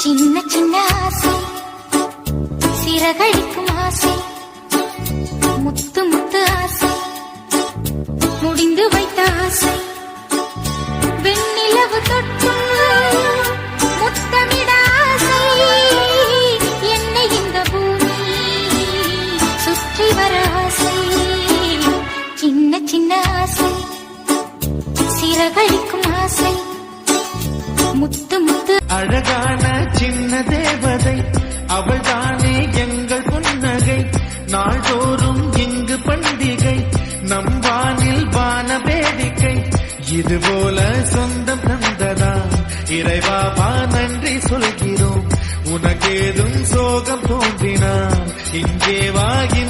சின்ன சின்ன ஆசை சிறகடிக்கும் ஆசை முத்து முத்து ஆசை முடிந்து வைத்த ஆசை வெண்ணிலவு தொட்டு முத்தமிட ஆசை என்னை இந்த பூமி சுற்றி வர ஆசை சின்ன சின்ன ஆசை சிறகடிக்கும் ஆசை முத்து முத்து அழகான சின்ன தேவதை அவள் தானே எங்கள் புன்னகை நாள்தோறும் இங்கு பண்டிகை நம் வானில் வான வேடிக்கை இதுபோல சொந்தம் தந்ததா இறைவா நன்றி சொல்கிறோம் உனக்கேதும் சோகம் தோன்றினான் இங்கே வாகி